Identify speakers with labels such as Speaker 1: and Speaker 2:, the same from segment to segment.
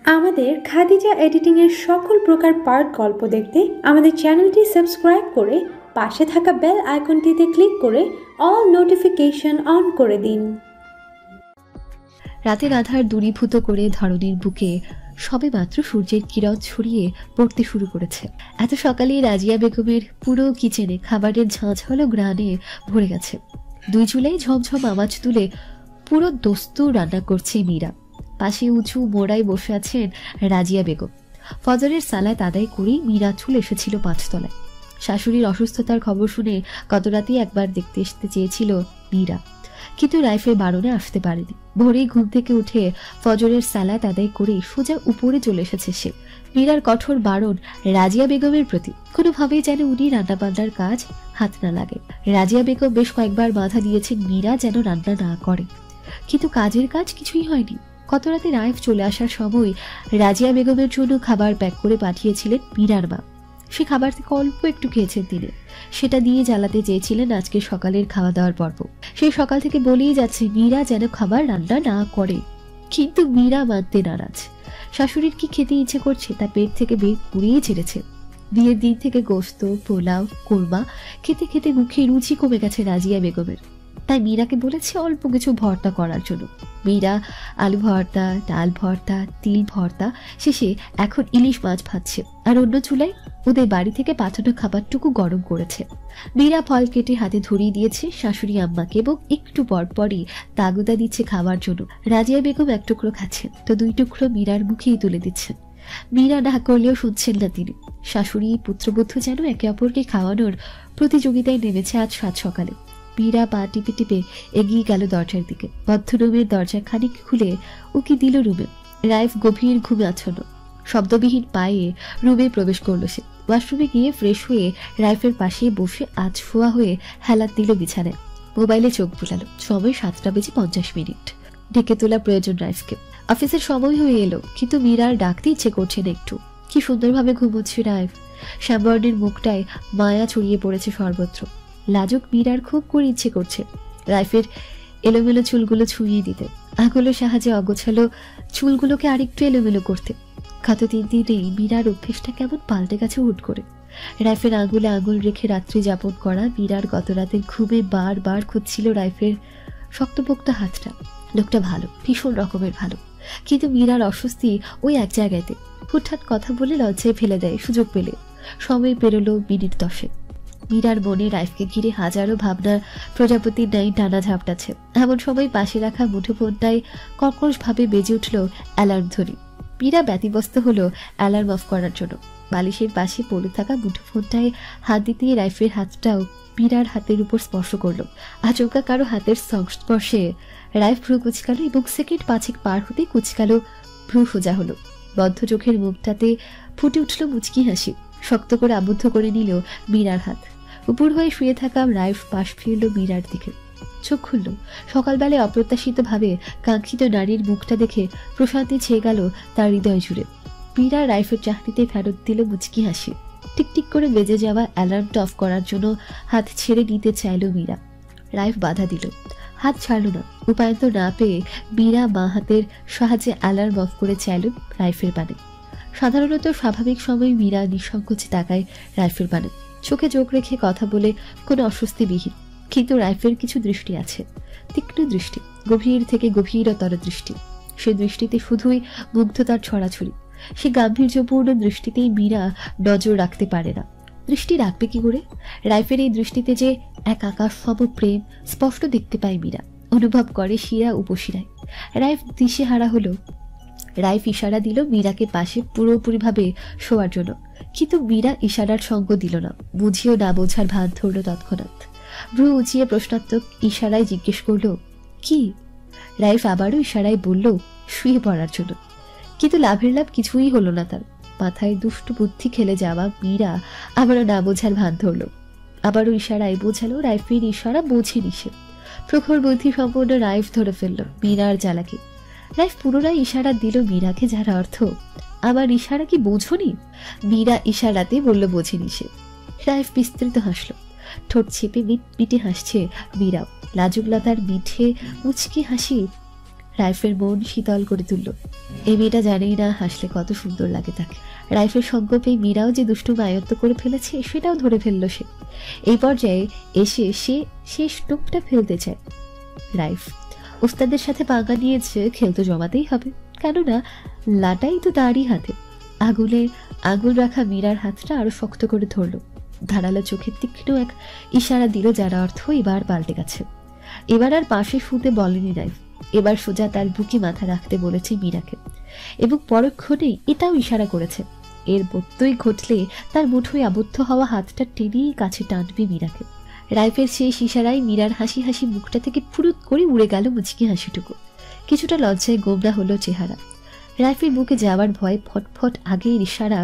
Speaker 1: আমাদের খাদিজা এডিটিং এর সকল প্রকার পার্ট গল্প দেখতে আমাদের চ্যানেলটি সাবস্ক্রাইব করে পাশে থাকা বেল আইকনটিতে ক্লিক করে অল নোটিফিকেশন অন করে দিন।
Speaker 2: রাতের আধার দূরীভূত করে ধরনীর বুকে সবে মাত্র সূর্যের কিরণ ছড়িয়ে পড়তে শুরু করেছে। এত সকালে রাজিয়া বেগমের পুরো কিচেনে খাবারের ঝাঁঝালো গ্রানে ভরে গেছে। দুই চুলায় ঝমঝম আওয়াজ তুলে পুরো দস্তুর রান্না করছে মীরা। পাশে উঁচু মোড়ায় বসে আছেন রাজিয়া বেগম। ফজরের সালাত আদায় করেই মীরা চলে এসেছিল ৫ তলায়। শাশুড়ির অসুস্থতার খবর শুনে গত রাতেই একবার দেখতে আসতে চেয়েছিল মীরা, কিন্তু রাইফের বারণে আসতে পারেনি। ভোরেই ঘুম থেকে উঠে ফজরের সালাত আদায় করে সোজা উপরে চলে এসেছে সে। মীরার কঠোর বারণ রাজিয়া বেগমের প্রতি। কোনোভাবেই যেন উনি রান্নাবান্নার কাজ হাত না লাগে। রাজিয়া বেগম বেশ কয়েকবার বাধা দিয়েছেন মীরা যেন রান্না না করে, কিন্তু কাজের কাজ কিছুই হয়নি। গত রাতে রাইফ চলে আসার সময় রাজিয়া বেগমের জন্য খাবার প্যাক করে পাঠিয়েছিলেন মীরার মা। সে খাবার থেকে অল্প একটু খেয়েছেন তিনি। সেটা দিয়ে জ্বালাতে চেয়েছিলেন আজকে সকালের খাওয়া দাওয়ার পর্ব। সেই সকাল থেকে বলেই যাচ্ছে মীরা যেন খাবার রান্না না করে, কিন্তু মীরা মানতে নারাজ। শাশুড়ির কি খেতে ইচ্ছে করছে তা পেট থেকে বের পুড়িয়ে ছেড়েছে। বিয়ের দিন থেকে গোস্ত, পোলাও, কোরমা খেতে খেতে মুখে রুচি কমে গেছে রাজিয়া বেগমের। তাই মীরাকে বলেছে অল্প কিছু ভর্তা করার জন্য। মীরা আলু ভর্তা, ডাল ভর্তা, তিল ভর্তা, শেষে এখন ইলিশ মাছ ভাজছে। আর অন্য চুলায় ওদের বাড়ি থেকে পাঠানো খাবারটুকু গরম করেছে। মীরা ফল কেটে হাতে ধরিয়ে দিয়েছে শাশুড়ি আম্মাকে এবং একটু পরপরই তাগুদা দিচ্ছে খাওয়ার জন্য। রাজিয়া বেগম এক টুকরো খাচ্ছেন তো 2 টুকরো মীরার মুখেই তুলে দিচ্ছেন। মীরা না করলেও শুনছেন না তিনি। শাশুড়ি পুত্রবধূ যেন একে অপরকে খাওয়ানোর প্রতিযোগিতায় নেমেছে আজ সাত সকালে। মীরা পা টিপে টিপে এগিয়ে গেল দরজার দিকে। বদ্ধ রুমের দরজা খানিক খুলে উকি দিল রুমে। রাইফ গভীর ঘুমে আচ্ছন্ন। শব্দবিহীন পায়ে রুমে প্রবেশ করলো সে। ওয়াশরুমে গিয়ে ফ্রেশ হয়ে রাইফের পাশে বসে আজফোয়া হয়ে হেলাত দিল বিছানায়। মোবাইলে চোখ বুলালো। সময় 7:50। ডেকে তোলা প্রয়োজন রাইফকে। অফিসের সময় হয়ে এলো, কিন্তু মীরার ডাকতে ইচ্ছে করছে না একটু। কি সুন্দরভাবে ঘুমোচ্ছে রাইফ। শ্যামবর্ণের মুখটায় মায়া ছড়িয়ে পড়েছে সর্বত্র। লাজুক মীরার খুব করে ইচ্ছে করছে রাইফের এলোমেলো চুলগুলো ছুঁয়ে দিতে, আঙুলের সাহায্যে অগোছালো চুলগুলোকে আরেকটু এলোমেলো করতে। গত 3 দিনেই মীরার অভ্যেসটা কেমন পাল্টে গেছে হুট করে। রাইফের আঙুলে আঙুল রেখে রাত্রি যাপন করা মীরার গত রাতের ঘুমে বারবার খুঁজছিল রাইফের শক্তপোক্ত হাতটা। লোকটা ভালো, ভীষণ রকমের ভালো, কিন্তু মীরার অস্বস্তি ওই এক জায়গাতে। হুটহাট কথা বলে লজ্জায় ফেলে দেয় সুযোগ পেলে। সময় পেরোলো মিনিট 10। মীরার মনে রাইফকে ঘিরে হাজারো ভাবনার প্রজাপতির ন্যায় টানা ঝাপটাচ্ছে। এমন সময় পাশে রাখা মুঠোফোনটায় কর্কশ ভাবে বেজে উঠল অ্যালার্ম ধ্বনি। মীরা ব্যতিব্যস্ত হলো অ্যালার্ম অফ করার জন্য। বালিশের পাশে পড়ে থাকা মুঠোফোনটায় হাত দিতে রাইফের হাতটাও মীরার হাতের উপর স্পর্শ করলো। আচমকা কারো হাতের সংস্পর্শে রাইফ ভ্রু কুচকালো এবং সেকেন্ড 5 পার হতে কুচকালো ভ্রু সোজা হলো। বদ্ধ চোখের মুখটাতে ফুটে উঠল মুচকি হাসি। শক্ত করে আবদ্ধ করে নিল মীরার হাত। উপর হয়ে শুয়ে থাকা রাইফ পাশ ফিরল মীরার দিকে। চোখ খুলল। সকালবেলায় অপ্রত্যাশিত ভাবে কাঙ্ক্ষিত নারীর মুখটা দেখে প্রশান্তি ছেয়ে গেল তার হৃদয় জুড়ে। মীরা রাইফের চাকরিতে ফেরত দিল মুচকি হাসি। টিকটিক করে বেজে যাওয়া অ্যালার্মটা অফ করার জন্য হাত ছেড়ে নিতে চাইল মীরা। রাইফ বাধা দিল, হাত ছাড়ল না। উপায়ন্ত না পেয়ে মীরা মা হাতের সাহায্যে অ্যালার্ম অফ করে চাইল রাইফের পানে। সাধারণত স্বাভাবিক সময় মীরা নিঃসংকোচে তাকায় রাইফের পানে, চোখে চোখ রেখে কথা বলে কোনো অস্বস্তিবিহীন। কিন্তু রাইফের কিছু দৃষ্টি আছে, তীক্ষ্ণ দৃষ্টি, গভীর থেকে গভীরতর দৃষ্টি। সে দৃষ্টিতে শুধুই মুগ্ধতার ছড়াছড়ি। সে গাম্ভীর্যপূর্ণ দৃষ্টিতেই মীরা নজর রাখতে পারে না। দৃষ্টি রাখবে কি করে? রাইফের এই দৃষ্টিতে যে এক আকাশ সম প্রেম স্পষ্ট দেখতে পায় মীরা, অনুভব করে শিরা উপশিরায়। রাইফ দিশেহারা হলো। রাইফ ইশারা দিল মীরাকে পাশে পুরোপুরিভাবে শোয়ার জন্য, কিন্তু মীরা ইশারার সঙ্গ দিল না। বুঝিও না বোঝার ভান ধরল তৎক্ষণাৎ। ভ্রু উঁচিয়ে প্রশ্নাত্মক ইশারায় জিজ্ঞেস করল, কি? রাইফ আবারও ইশারায় বলল শুয়ে পড়ার জন্য, কিন্তু লাভের লাভ কিছুই হলো না তার। মাথায় দুষ্টু বুদ্ধি খেলে যাওয়া মীরা আবারও না বোঝার ভান ধরল। আবারও ইশারায় বোঝালো। রাইফের ইশারা বোঝেনি সে। প্রখর বুদ্ধি সম্পন্ন রাইফ ধরে ফেলল মীরার জ্বালাকে। রাইফ পুনরায় ইশারা দিল মীরাকে, যার অর্থ আমার ইশারা কি বোঝনি? মীরা ইশারাতে বলল বোঝেনি সে। রাইফ বিস্তৃত হাসল। ঠোঁট চেপে মিটমিটে হাসছে মীরাও। লাজুকলতার মিঠে মুচকি হাসি রাইফের মন শীতল করে তুলল। এই মেয়েটা জানেই না হাসলে কত সুন্দর লাগে তাকে। রাইফের সঙ্গ পেয়ে মীরাও যে দুষ্টু আয়ত্ত করে ফেলেছে সেটাও ধরে ফেললো সে। এই পর্যায়ে এসে সে শেষ টোপটা ফেলতে চায়। রাইফ ওস্তাদের সাথে পাঙ্গা নিয়েছে, খেলতে জমাতেই হবে, কেননা লাটাই তো তারই হাতে। আগুনে আগুন রাখা মীরার হাতটা আরো শক্ত করে ধরল। ধারালো চোখের তীক্ষ্ণ এক ইশারা দিল, যার অর্থ এবার পাল্টে গেছে। এবার আর পাশে শুতে বলেনি রাইফ, এবার সোজা তার বুকে মাথা রাখতে বলেছে মীরাকে, এবং পরক্ষণেই এটাও ইশারা করেছে এর বত্যই ঘটলে তার মুঠোয় আবদ্ধ হওয়া হাতটা টেনেই কাছে টানবে মীরাকে। রাইফের শেষ ইশারায় মীরার হাসি হাসি মুখটা থেকে ফুরুত করে উড়ে গেল মুচকি হাসিটুকু। কিছুটা লজ্জায় গোমরা হলো চেহারা। রাইফের বুকে যাওয়ার ভয়ে ফটফট আগের ইশারা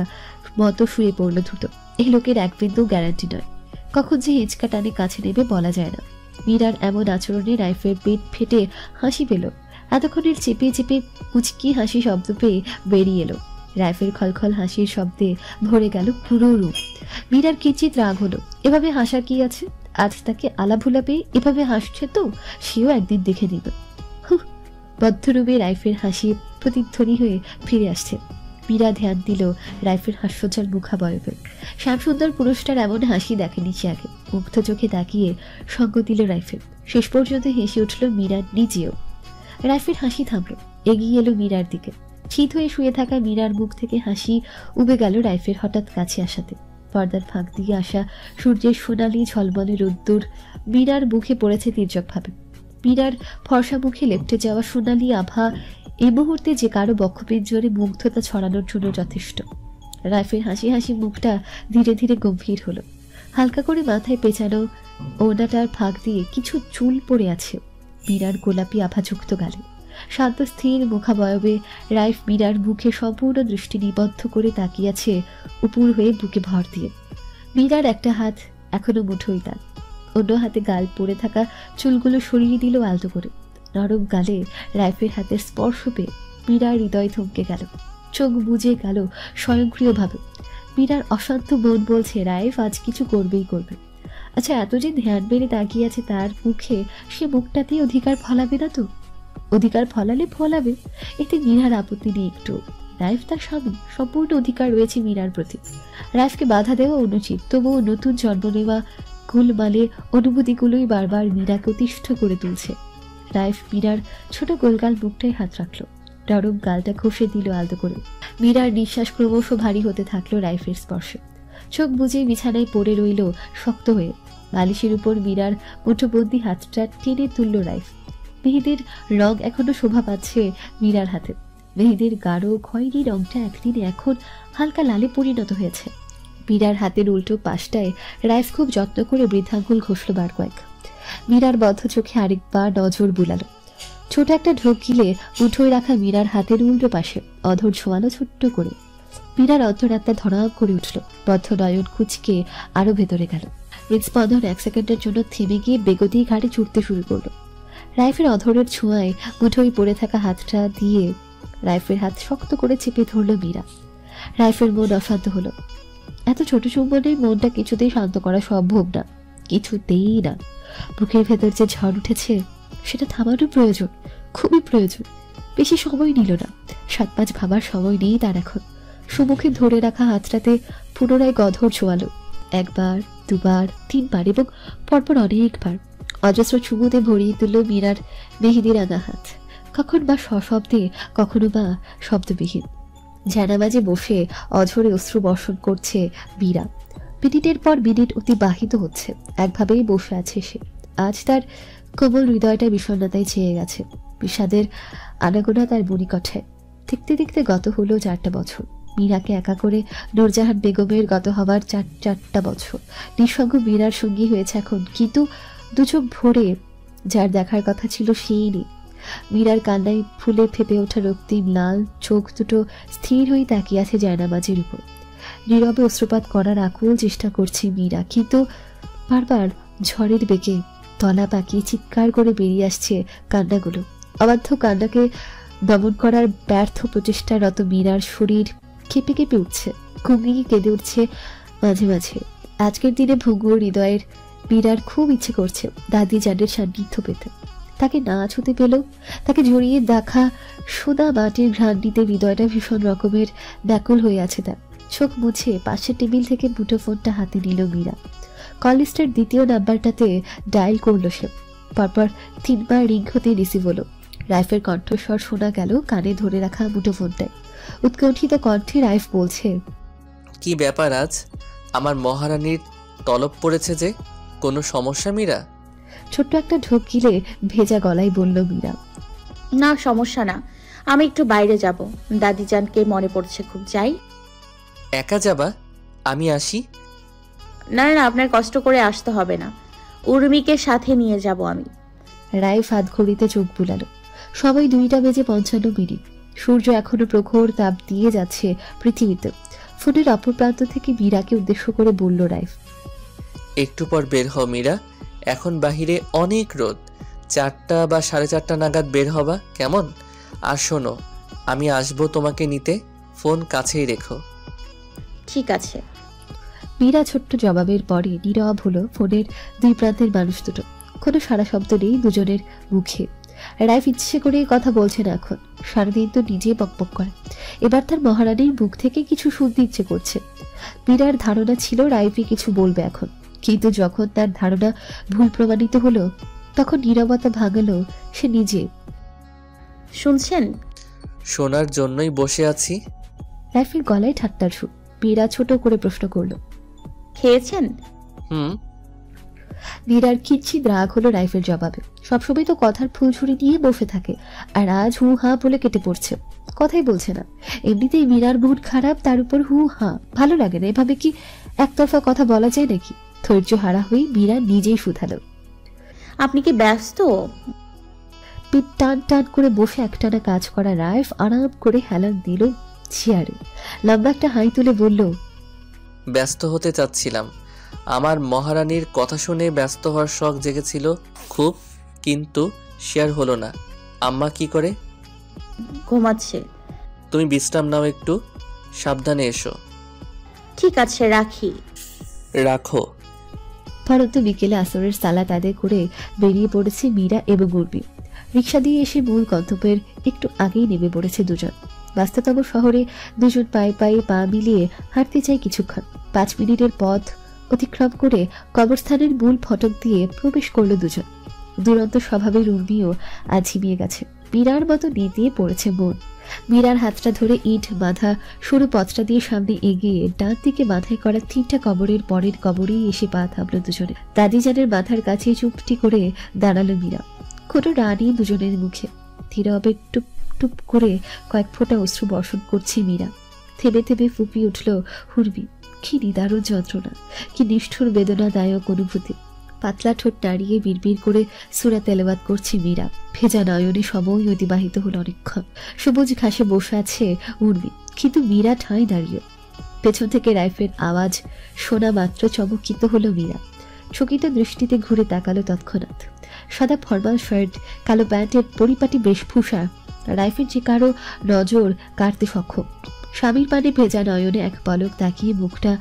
Speaker 2: মতো শুয়ে পড়ল দ্রুত। এই লোকের এক বিন্দু গ্যারান্টি নয়, কখন যে হিচকা টানে কাছে নেবে বলা যায় না। মীরার এমন আচরণে রাইফের পেট ফেটে হাসি পেল। এতক্ষণের চেপে চেপে মুচকি হাসি শব্দ পেয়ে বেরিয়ে এলো। রাইফের খলখল হাসির শব্দে ভরে গেল পুরো রূপ। মীরার কিঞ্চিত রাগ হলো, এভাবে হাসার কি আছে? আজ তাকে আলাভুলা পেয়ে এভাবে হাসছে তো সেও একদিন দেখে নিল। বদ্ধরূপে রাইফের হাসি প্রতিধ্বনি হয়ে ফিরে আসছে। মীরা ধ্যান দিল রাইফের হাস্যজ্জ্বল মুখাবয়বে। শ্যামসুন্দর পুরুষটার এমন হাসি দেখেনি সে আগে। মুগ্ধ চোখে তাকিয়ে সঙ্গ দিল রাইফেল। শেষ পর্যন্ত হেসে উঠল মীরা নিজেও। রাইফের হাসি থামল, এগিয়ে এলো মীরার দিকে। শীত হয়ে শুয়ে থাকা মীরার মুখ থেকে হাসি উবে গেল রাইফের হঠাৎ কাছে আসাতে। পর্দার ফাঁক দিয়ে আসা সূর্যের সোনালি ঝলমলে রোদ্দুর মীরার মুখে পড়েছে তির্যকভাবে। মীরার ফর্সা মুখে লেপটে যাওয়া সোনালি আভা এই মুহূর্তে যে কারো বক্ষপিঞ্জরে মুগ্ধতা ছড়ানোর জন্য যথেষ্ট। রাইফের হাসি হাসি মুখটা ধীরে ধীরে গম্ভীর হলো। হালকা করে মাথায় পেঁচানো ওড়নাটার ফাঁক দিয়ে কিছু চুল পড়ে আছে মীরার গোলাপি আভাযুক্ত গালে। শান্ত স্থির মুখাবয়বে রাইফ মীরার মুখে সম্পূর্ণ দৃষ্টি নিবদ্ধ করে তাকিয়েছে উপুর হয়ে বুকে ভর দিয়ে। মীরার একটা হাত এখনো মুঠোই তার, অন্য হাতে গাল পড়ে থাকা চুলগুলো সরিয়ে দিল আলতো করে। নরম গালে রাইফের হাতের স্পর্শ পেয়ে মীরার হৃদয় থমকে গেল, চোখ বুজে গেল স্বয়ংক্রিয়ভাবে। মীরার অশান্ত মন বলছে রাইফ আজ কিছু করবেই করবে। আচ্ছা, এত যে ধ্যান বেড়ে তাকিয়ে আছে তার মুখে, সে মুখটাতেই অধিকার ফলাবে না তো? অধিকার ফলালে ফলাবে, এতে মীরার আপত্তি নেই একটু। রাইফ তার স্বামী, সম্পূর্ণ অধিকার রয়েছে মীরার প্রতি। রাইফকে বাধা দেওয়া অনুচিত, তবুও নতুন জন্ম নেওয়া গোলমালে অনুভূতিগুলোই বারবার মীরাকে অতিষ্ঠ করে তুলছে। রাইফ মীরার ছোট গোলগাল মুখটায় হাত রাখলো, নরম গালটা ঘষে দিল আলতো করে। মীরার নিঃশ্বাস ক্রমশ ভারী হতে থাকলো রাইফের স্পর্শে। চোখ বুজে বিছানায় পড়ে রইল শক্ত হয়ে। বালিশের উপর মীরার মুঠোবন্দি হাতটা টেনে তুলল রাইফ। মেহেদির রং এখনো শোভা পাচ্ছে মীরার হাতে। মেহেদির গাঢ় খয়েরি রংটা একদিনে এখন হালকা লালে পরিণত হয়েছে। মীরার হাতের উল্টো পাশটায় রাইফ খুব যত্ন করে বৃদ্ধাঙ্গুল ঘষল বার কয়েক। মীরার বদ্ধ চোখে আরেকবার নজর বুলালো। ছোট একটা ঢোক গিলে মুঠোয় রাখা মীরার হাতের উল্টো পাশে অধর ছোঁয়ালো ছোট্ট করে। মীরার অন্তরাত্মা ধড়াক করে উঠল, বদ্ধ নয়ন কুচকে আরো ভেতরে গেল। হৃদস্পন্দন 1 সেকেন্ডের জন্য থেমে গিয়ে বেগতিক ঘাড়ে ছুটতে শুরু করলো। রাইফের অধরের ছোঁয়ায় মুঠোয় পড়ে থাকা হাতটা দিয়ে রাইফের হাত শক্ত করে চেপে ধরল মীরা। রাইফের মন অশান্ত হলো। এত ছোট চুম্বনে মনটা কিছুতেই শান্ত করা সম্ভব না, কিছুতেই না। বুকের ভেতর যে ঝড় উঠেছে সেটা থামানো প্রয়োজন, খুবই প্রয়োজন। বেশি সময় নিল না, 7-5 ভাবার সময় নেই তার এখন। সুমুখে ধরে রাখা হাতটাতে পুনরায় গধর ছোঁয়ালো, 1 বার 2 বার 3 বার এবং পরপর অনেকবার। অজস্র চুমুতে ভরিয়ে তুলল মীরার মেহেদি রাঙা হাত, কখন বা সশব্দে, কখনো বা শব্দবিহীন। জানামাজে বসে অঝরে অশ্রু বর্ষণ করছে মীরা। মিনিটের পর মিনিট অতিবাহিত হচ্ছে, একভাবেই বসে আছে সে। আজ তার কোমল হৃদয়টা বিষণ্ণতায় ছেয়ে গেছে। বিষাদের আনাগোনা তার মণিকঠায়। দেখতে দেখতে গত হলো 4টা বছর। মীরাকে একা করে নূরজাহান বেগমের গত হবার 4টা বছর। নিঃসঙ্গ মীরার সঙ্গী হয়েছে এখন, কিন্তু 2 চোখ ভরে যার দেখার কথা ছিল সেই নেই। মীরার কান্নায় ফুলে ফেপে ওঠা রক্তিম লাল চোখ দুটো স্থির হয়ে তাকিয়ে আছে জায়নামাজের উপর। নীরবে অশ্রুপাত করার আকুল চেষ্টা করছে মীরা, কিন্তু বারবার ঝড়ের বেগে তলা পাকিয়ে চিৎকার করে বেরিয়ে আসছে কান্নাগুলো। অবাধ্য কান্নাকে দমন করার ব্যর্থ প্রচেষ্টারত মীরার শরীর কেঁপে কেঁপে উঠছে, ঘুমিয়ে কেঁদে উঠছে মাঝে মাঝে। আজকের দিনে ভঙ্গুর হৃদয়ের মীরার খুব ইচ্ছে করছে দাদি জানের সান্নিধ্য পেতে। তাকে না ছুতে পেল। তাকে জড়িয়ে দেখা সোদা মাটির ঘ্রাণ নিতে হৃদয়টা ভীষণ রকমের ব্যাকুল হয়ে আছে তার। চোখ মুছে পাশের টেবিল থেকে মুঠোফোনটা হাতে নিল মীরা। কল লিস্টের দ্বিতীয় নাম্বারটাতে ডায়াল করলো সে। পরপর 3 বার রিং হতে রিসিভ হলো। রাইফের কণ্ঠস্বর শোনা গেল কানে ধরে রাখা মুঠোফোনটায়। উৎকণ্ঠিত কণ্ঠে রাইফ বলছে,
Speaker 3: কি ব্যাপার আজ? আমার মহারানীর তলব পড়েছে যে, কোনো সমস্যা মীরা?
Speaker 2: ছোট্ট একটা ঢোক গিলে ভেজা গলায় বলল মীরা।
Speaker 4: না, সমস্যা না, আমি একটু বাইরে যাব, দাদিজানকে মনে পড়ছে খুব। যাই?
Speaker 3: একা যাবা? আমি আসি।
Speaker 4: না না, আপনার কষ্ট করে আসতে হবে না, উর্মিকে সাথে নিয়ে যাব আমি।
Speaker 2: রাইফ হাত ঘড়িতে চোখ বুলালো। সময় 2:55। সূর্য এখনো প্রখর তাপ দিয়ে যাচ্ছে পৃথিবীতে। ফোনের অপর প্রান্ত থেকে মীরাকে উদ্দেশ্য করে বলল রাইফ,
Speaker 3: একটু পর বের হও মীরা, এখন বাহিরে অনেক রোদ। 4টা বা 4:30 নাগাদ বের হবা, কেমন? আর শোনো, আমি আসবো তোমাকে নিতে, ফোন কাছেই রেখো।
Speaker 4: ঠিক আছে।
Speaker 2: মীরা ছোট্ট জবাবের পরে নীরব হলো ফোনের 2 প্রান্তের মানুষ দুটো। কোনো সারা শব্দ নেই দুজনের মুখে। রাইফ ইচ্ছে করে কথা বলছে না এখন। সারাদিন তো নিজে বকবক করে, এবার তার মহারানীর মুখ থেকে কিছু শুনতে ইচ্ছে করছে। মীরার ধারণা ছিল রাইফই কিছু বলবে এখন, কিন্তু যখন তার ধারণা ভুল প্রমাণিত হলো তখন নীরবতা ভাঙালো সে নিজে।
Speaker 4: শুনছেন?
Speaker 3: শোনার জন্যই বসে আছি।
Speaker 2: রাইফের গলায় ঠাট্টার সুর। মীরা ছোট করে প্রশ্ন করলো,
Speaker 4: খেয়েছেন?
Speaker 3: হুম।
Speaker 2: মীরার কিচ্ছিত রাগ হলো রাইফের জবাবে। সবসময় তো কথার ফুলঝুরি নিয়ে বসে থাকে, আর আজ হু হা বলে কেটে পড়ছে, কথাই বলছে না। এমনিতেই মীরার মুড খারাপ, তার উপর হু হা। ভালো লাগে না এভাবে। কি একতরফা কথা বলা যায় নাকি? ধৈর্য হারা হয়ে মীরা নিজেই শুধালো,
Speaker 4: আপনি কি ব্যস্ত?
Speaker 2: পিঠ টান টান করে বসে একটানা কাজ করা রাইফ আরাম করে হেলান দিল চেয়ারে। লম্বা একটা হাই তুলে বলল,
Speaker 3: ব্যস্ত হতে চাচ্ছিলাম। আমার মহারানীর কথা শুনে ব্যস্ত হওয়ার শখ জেগেছিল খুব, কিন্তু শেয়ার হলো না। আম্মা কি করে?
Speaker 4: ঘুমাচ্ছে।
Speaker 3: তুমি বিশ্রাম নাও একটু, সাবধানে এসো।
Speaker 4: ঠিক আছে, রাখি।
Speaker 3: রাখো।
Speaker 2: পরন্তু বিকেলে আসরের সালাত আদায় করে বেরিয়ে পড়েছে মীরা এবং উর্মি। রিক্সা দিয়ে এসে মূল গন্তব্যের একটু আগেই নেমে পড়েছে দুজন। ব্যস্ততম শহরে দুজন পায়ে পায়ে পা মিলিয়ে হাঁটতে চায় কিছুক্ষণ। 5 মিনিটের পথ অতিক্রম করে কবরস্থানের মূল ফটক দিয়ে প্রবেশ করলো দুজন। দুরন্ত স্বভাবের উর্মিও আজ ঝিমিয়ে গেছে। মীরার মতো নিয়ে পড়েছে মন। মীরার হাতটা ধরে ইট বাঁধা সরু পথটা দিয়ে সামনে এগিয়ে ডান দিকে মাথায় করা 3টা কবরের পরের কবরেই এসে পা থামলো দুজনে। দাদিজানের মাথার কাছে চুপটি করে দাঁড়ালো মীরা। কোনো রানী দুজনের মুখে। ধীরবে টুপ টুপ করে কয়েক ফোঁটা অশ্রু বর্ষণ করছে মীরা। থেমে থেমে ফুপিয়ে উঠল উর্মি। কি নিদারুণ যন্ত্রণা, কি নিষ্ঠুর বেদনাদায়ক অনুভূতি। পাতলা ঠোঁট নাড়িয়ে বিড়বিড় করে সূরা তেলাওয়াত করছে মীরা। ভেজা নয়নে সময় অতিবাহিত হল অনেকক্ষণ। সবুজ ঘাসে বসে আছে উর্মি, কিন্তু মীরা ঠাঁই দাঁড়িয়ে। পেছন থেকে রাইফের আওয়াজ শোনা মাত্র চমকিত হলো মীরা। চকিত দৃষ্টিতে ঘুরে তাকালো তৎক্ষণাৎ। সাদা ফরমাল শার্ট, কালো প্যান্টের পরিপাটি বেশভূষা রাইফের যে কারো নজর কাটতে সক্ষম। স্বামীর পানে ভেজা নয়নে এক পলক তাকিয়ে মুখটা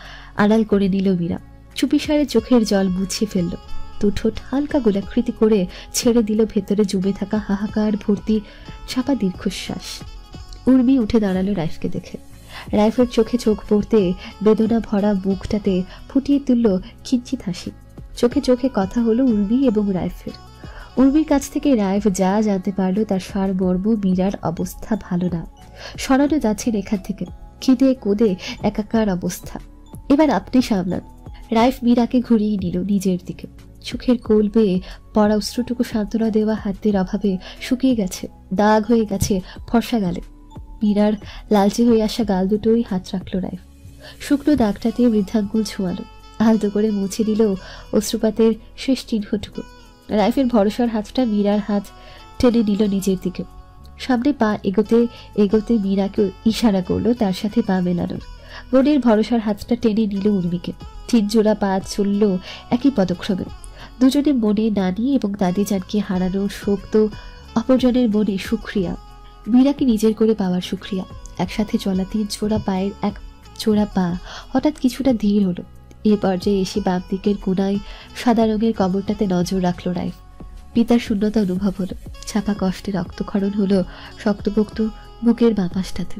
Speaker 2: আড়াল করে নিল মীরা। চুপিসারে চোখের জল মুছিয়ে ফেলল। দুঠোঁট হালকা গোলাকৃতি করে ছেড়ে দিল ভেতরে জমে থাকা হাহাকার ভর্তি চাপা দীর্ঘশ্বাস। উর্মি উঠে দাঁড়ালো রাইফকে দেখে। রাইফের চোখে চোখ পড়তে বেদনা ভরা মুখটাতে ফুটিয়ে তুলল কিঞ্চিত হাসি। চোখে চোখে কথা হলো উর্মি এবং রাইফের। উর্মির কাছ থেকে রাইফ যা জানতে পারলো তার সারমর্ম মীরার অবস্থা ভালো না। সরানো যাচ্ছে এখান থেকে। খিদে কোদে একাকার অবস্থা। এবার আপনি সামলান। রাইফ মীরাকে ঘুরিয়ে নিল নিজের দিকে। চোখের কোল বেয়ে পড়া অশ্রুটুকু সান্ত্বনা দেওয়া হাতের অভাবে শুকিয়ে গেছে, দাগ হয়ে গেছে ফর্সা গালে। মীরার লালচে হয়ে আসা গাল দুটোই হাত রাখল রাইফ। শুকনো দাগটাতে বৃদ্ধাঙ্গুল ছোঁয়ালো। আলতো করে মুছে দিল অশ্রুপাতের শেষ চিহ্নটুকু। রাইফের ভরসার হাতটা মীরার হাত টেনে নিল নিজের দিকে। সামনে পা এগোতে এগোতে মীরাকে ইশারা করলো তার সাথে পা মেলানোর। বোনের ভরসার হাতটা টেনে নিল উর্মিকে। 3 জোড়া পা চলল একই পদক্রমে। দুজনে মনে নানি এবং দাদিজানকে হারানোর শোক তো অপরজনের মনে সুক্রিয়া। মীরাকে নিজের করে পাওয়ার সুক্রিয়া। একসাথে চলা 3 জোড়া পায়ের এক জোড়া পা হঠাৎ কিছুটা ধীর হলো। এ পর্যায়ে এসে বাম দিকের কোনায় সাদা রঙের কবরটাতে নজর রাখল রাইফ। পিতার শূন্যতা অনুভব হলো। ছাপা কষ্টে রক্তক্ষরণ হলো শক্তপোক্ত বুকের বাঁ পাশটাতে।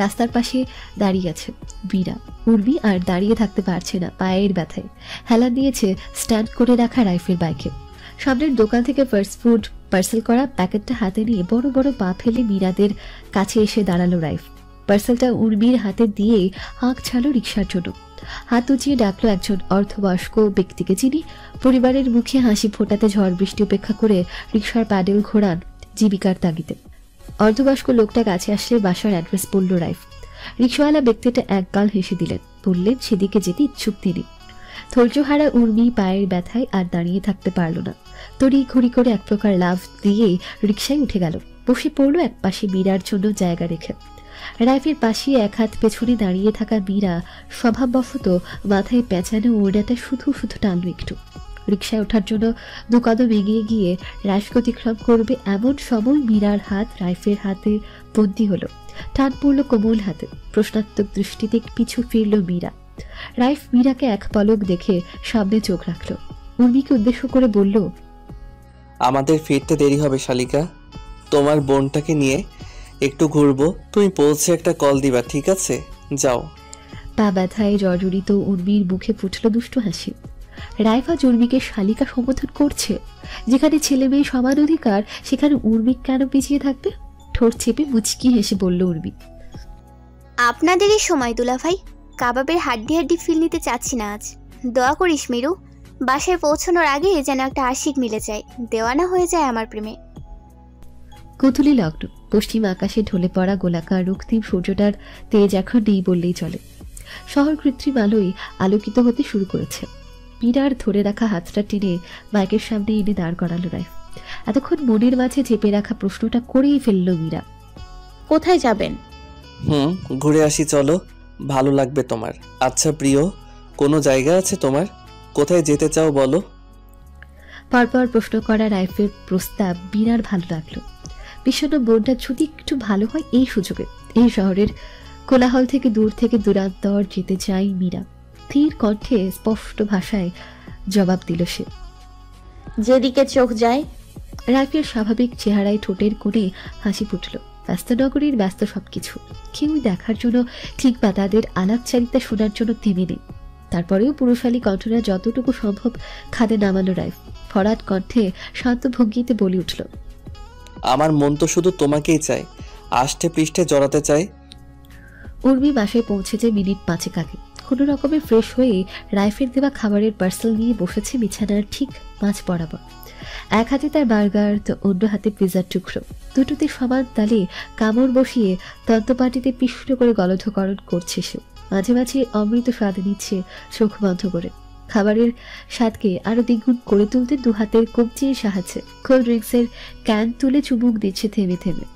Speaker 2: রাস্তার পাশে দাঁড়িয়ে আছে মীরা। উর্মি আর দাঁড়িয়ে থাকতে পারছে না, পায়ের ব্যথায় হেলা দিয়েছে স্ট্যান্ড করে রাখা রাইফের বাইকে। সামনের দোকান থেকে ফাস্ট ফুড পার্সেল করা প্যাকেটটা হাতে নিয়ে বড় বড় পা ফেলে মীরাদের কাছে এসে দাঁড়ালো রাইফ। পার্সেলটা উর্মির হাতে দিয়ে হাঁক ছাড়লো রিকশার জন্য। হাত উঁচিয়ে ডাকলো একজন অর্ধবয়স্ক ব্যক্তিকে, যিনি পরিবারের মুখে হাসি ফোটাতে ঝড় বৃষ্টি উপেক্ষা করে রিকশার প্যাডেল ঘোরান জীবিকার তাগিদে। অর্ধবয়স্ক লোকটা কাছে আসলে বাসার অ্যাড্রেস বলল রাইফ। রিকশাওয়ালা ব্যক্তিটা একগাল হেসে দিলেন, বললেন সেদিকে যেতে ইচ্ছুক তিনি। ধৈর্যহারা উর্মি পায়ের ব্যথায় আর দাঁড়িয়ে থাকতে পারল না। তড়ি ঘড়ি করে এক প্রকার লাফ দিয়ে রিকশায় উঠে গেল। বসে পড়ল এক পাশে মীরার জন্য জায়গা রেখে। রাইফের পাশে এক হাত পেছনে দাঁড়িয়ে থাকা মীরা স্বভাববশত মাথায় পেঁচানো ওড়নাটা শুধু শুধু টানল একটু। রিকশায় ওঠার জন্য দু কদম এগিয়ে গিয়ে রাইফ অতিক্রম করবে এমন সময় মীরার হাত রাইফের হাতে বন্দী হলো। টান পড়ল কোমল হাতে। প্রশ্নাত্মক দৃষ্টিতে পিছু ফিরল মীরা। রাইফ মীরাকে এক পলক দেখে সামনে চোখ রাখল। উর্মিকে উদ্দেশ্য করে বলল,
Speaker 3: আমাদের ফিরতে দেরি হবে শালিকা, তোমার বোনটাকে নিয়ে একটু ঘুরবো, তুমি পৌঁছে একটা কল দিবা, ঠিক আছে? যাও।
Speaker 2: পা ব্যথায় জর্জরিত উর্মির মুখে ফুটল দুষ্ট হাসি। রাইফ আজ উর্মিকে শালিকা সম্বোধন করছে। যেখানে ছেলে মেয়ে সমান অধিকার, সেখানে উর্মি কেন পিছিয়ে থাকবে? ঠোঁট চেপে মুচকি হেসে বলল উর্মি,
Speaker 5: আপনাদেরই সময় দুলাভাই, কাবাবের হাড্ডি হাড্ডি ফিল নিতে চাচ্ছি না আজ। দোয়া করিস মিরু, বাসায় পৌঁছানোর আগে যেন একটা আশিক মিলে যায়, দেওয়ানা হয়ে যায় আমার প্রেমে।
Speaker 2: গোধূলি লগ্ন। পশ্চিম আকাশে ঢলে পড়া গোলাকার রক্তিম সূর্যটার তেজ এখন নেই বললেই চলে। শহর কৃত্রিম আলোয় আলোকিত হতে শুরু করেছে। মীরার ধরে রাখা হাতটা টেনে বাইকের সামনে এনে দাঁড় করালো রাইফ। এতক্ষণ মনের মাঝে চেপে রাখা প্রশ্নটা করেই ফেলল মীরা।
Speaker 4: কোথায় যাবেন?
Speaker 3: ঘুরে আসি চলো, ভালো লাগবে তোমার। আচ্ছা প্রিয়, কোনো জায়গা আছে তোমার? কোথায় যেতে চাও বলো?
Speaker 2: পরপর প্রশ্ন করা রাইফের প্রস্তাব মীরার ভালো লাগলো। বিষণ্ণ বোনটা যদি একটু ভালো হয় এই সুযোগে। এই শহরের কোলাহল থেকে দূরান্তর যেতে চাই মীরা। ধীর কণ্ঠে স্পষ্ট ভাষায় জবাব দিল সে।
Speaker 4: যেদিকে চোখ যায়।
Speaker 2: রাইফের স্বাভাবিক চেহারায় ঠোঁটের কোণে হাসি ফুটল। ব্যস্ত নগরীর ব্যস্ত সবকিছু, কেউই দেখার জন্য ঠিক বা তাদের আলাপচারিতা শোনার জন্য থেমে নেই। তারপরেও পুরুষালী কণ্ঠরা যতটুকু সম্ভব খাদে নামালো রাইফ। ফরাট কণ্ঠে শান্ত ভঙ্গিতে বলে উঠল,
Speaker 3: আমার মন তো শুধু তোমাকেই চাই, আষ্টে পৃষ্ঠে জড়াতে চাই।
Speaker 2: উর্মি বাসায় পৌঁছেছে মিনিট 5 আগে। কোনো রকমে ফ্রেশ হয়ে রাইফের দেওয়া খাবারের পার্সেল নিয়ে বসেছে বিছানার ঠিক মাঝ বরাবর। এক হাতে তার বার্গার, তো অন্য হাতে পিৎজার টুকরো। দুটোতে সমান তালে কামড় বসিয়ে তন্তপাটিতে পিষ্ট করে গলধকরণ করছে সে। মাঝে মাঝে অমৃত স্বাদ নিচ্ছে চোখ বন্ধ করে। খাবারের স্বাদকে আরো দ্বিগুণ করে তুলতে দু হাতের কবজির সাহায্যে কোল্ড ড্রিঙ্কসের ক্যান তুলে চুমুক দিচ্ছে থেমে থেমে।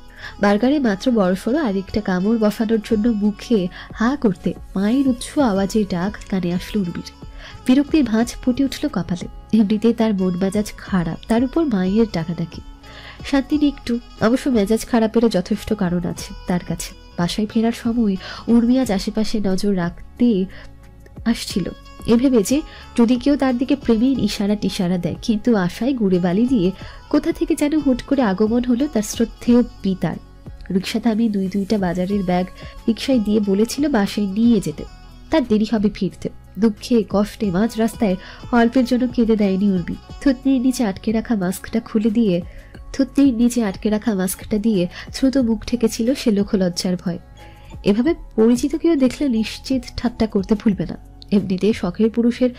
Speaker 2: বার্গারে মাত্র বড়সড় আরেকটা কামড় বসানোর জন্য মুখে হা করতে মায়ের উচ্চ আওয়াজের ডাক কানে আসলো উর্মির। বিরক্তির ভাঁজ ফুটে উঠল কপালে। এমনিতে তার মন মেজাজ খারাপ, তার উপর মায়ের ডাকাডাকি। শান্তি নেই একটু। অবশ্য মেজাজ খারাপেরও যথেষ্ট কারণ আছে তার কাছে। বাসায় ফেরার সময় উর্মি আজ আশেপাশে নজর রাখতে আসছিল, এভেবে যে যদি কেউ তার দিকে প্রেমের ইশারা টিশারা দেয়। কিন্তু আশায় গুড়ে বালি দিয়ে কোথা থেকে যেন হুট করে আগমন হলো তার শ্রদ্ধেয় পিতার। রিক্সা থামিয়ে দুইটা বাজারের ব্যাগ রিক্সায় দিয়ে বলেছিল বাসায় নিয়ে যেতে। তার দেরি হবে ফিরতে। দুঃখে কষ্টে মাঝ রাস্তায় অল্পের জন্য কেঁদে দেয়নি উর্মি। থুতনির নিচে আটকে রাখা মাস্কটা দিয়ে দ্রুত মুখ ঠেকেছিল সে লোকলজ্জার ভয়। এভাবে পরিচিত কেউ দেখলে নিশ্চিত ঠাট্টা করতে ভুলবে না। এমনিতে শখের পুরুষের